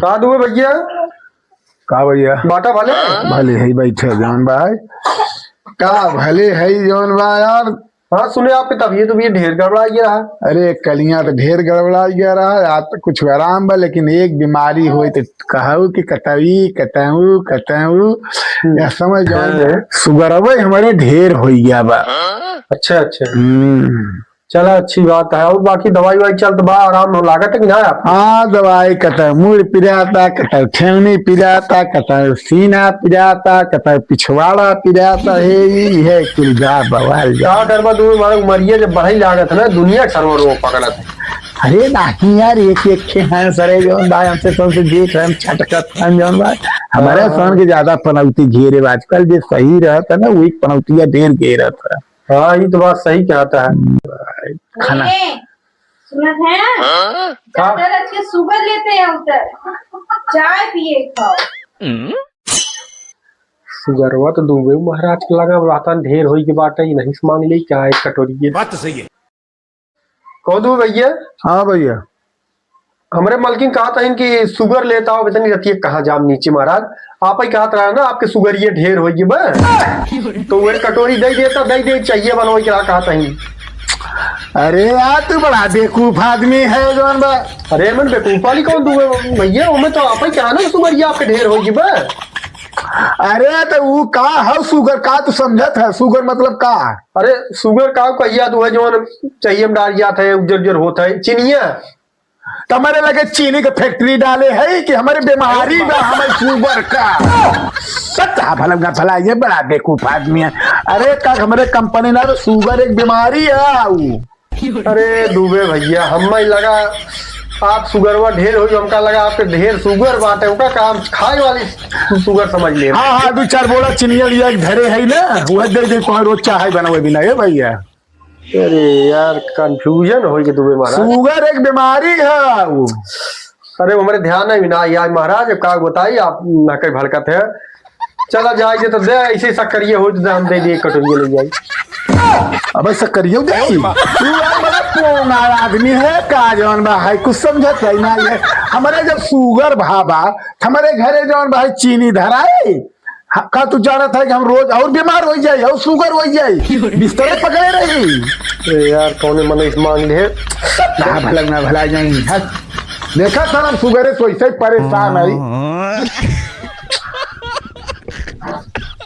कहा दुबे भैया? का भैया? बाटा भले भले है बैठे जौन भाई। का भले है जौन बा यार। हाँ सुने आपके तबीयत भी ढेर गड़बड़ा गया है। अरे कलियां तो ढेर गड़बड़ा गया रहा। आज तो कुछ आराम बा, लेकिन एक बीमारी हुई तो कहू कि कतऊ या समझ जाओ शुगर अब हमारे ढेर हो गया बा। अच्छा अच्छा चला अच्छी बात है। और बाकी दवाई वाई चल तो बा आराम हो लागत है कि ना आप? हाँ दवाई कतौ मुड़ पिराता, कतौ ठेवनी पिराता, कतौ सीना पिराता, कतौ पिछवाड़ा पिराता है कुल जा बवाल जा। क्या करवा दूं हमारे उमरिया जब बढ़ई लागत है ना दुनिया के सर्व रोग पकड़त है। अरे नहीं यार एक खे हैं सरे जौन भाई हमसे तुमसे देख रहे हम छटकत हैं जौन भाई हमारे सन के ज्यादा पनौती घेरे आजकल जो सही रहता ना वही पनौतिया ढेर घेरत है। हाँ ये तो बात सही कहता है। खाना सुनत है डॉक्टर आज के शुगर लेते हैं उधर चाय पिए खाओ। शुगरवा तो दुबे महाराज के लगा रहता ढेर होई के बात ही नहीं मांग ले क्या है कटोरी ये बात तो सही है। कहो दू भैया? हाँ भैया हमारे मलकिन कहा था इनकी शुगर लेता हो इतनी रहती है कहाँ जाम नीचे महाराज आप ही कहा था ना आपके शुगर ये ढेर होगी बस तो वो कटोरी दे देता दे चाहिए बनो क्या कहा था। अरे यार तू बड़ा बेवकूफ आदमी है जौन बा। अरे मैं बेवकूफ वाली कौन दूंगा भैया उमें तो आप ही कहा ना शुगर ये आपके ढेर होगी बस। अरे तो वो का है शुगर का तू समझत है शुगर मतलब का? अरे शुगर का कहिया तू है जो चाहिए में डाल जाता है उजर होता है चीनिया तुम्हारे लगे चीनी का फैक्ट्री डाले है कि हमारे बीमारी में हमारे शुगर का सत्ता भला भला ये बड़ा बेवकूफ आदमी है। अरे का हमारे कंपनी ना शुगर एक बीमारी है। अरे डूबे भैया हम लगा आप शुगर हुआ ढेर हो हमका लगा आपके ढेर शुगर बात है उनका काम खाए वाली शुगर समझ ले। हाँ हाँ दो चार बोला चिनिया लिया धरे है ना वह दे दे रोज चाय बना हुए बिना ये भैया। अरे यार कंफ्यूजन हो गई दुबे महाराज शुगर एक बीमारी है वो। अरे हमारे ध्यान नहीं ना यार महाराज का बताइए आप ना कहीं भड़कत है चला जाइए तो दे ऐसे शक्करिये हो तो हम दे दिए कटोरिये ले जाइए। अब शक्करियों दे तू बड़ा पोंगा आदमी है का जौन बा है कुछ समझत है ना ये हमारे जब शुगर भाबा हमारे घरे जौन बा चीनी धराए का तू जानत है कि हम रोज और बीमार हो जाए और शुगर हो जाए बिस्तर पकड़े रही। अरे यार कौन मन इस मांग ले भला ना भला जाएंगे देखा था हम शुगर से वैसे परेशान है।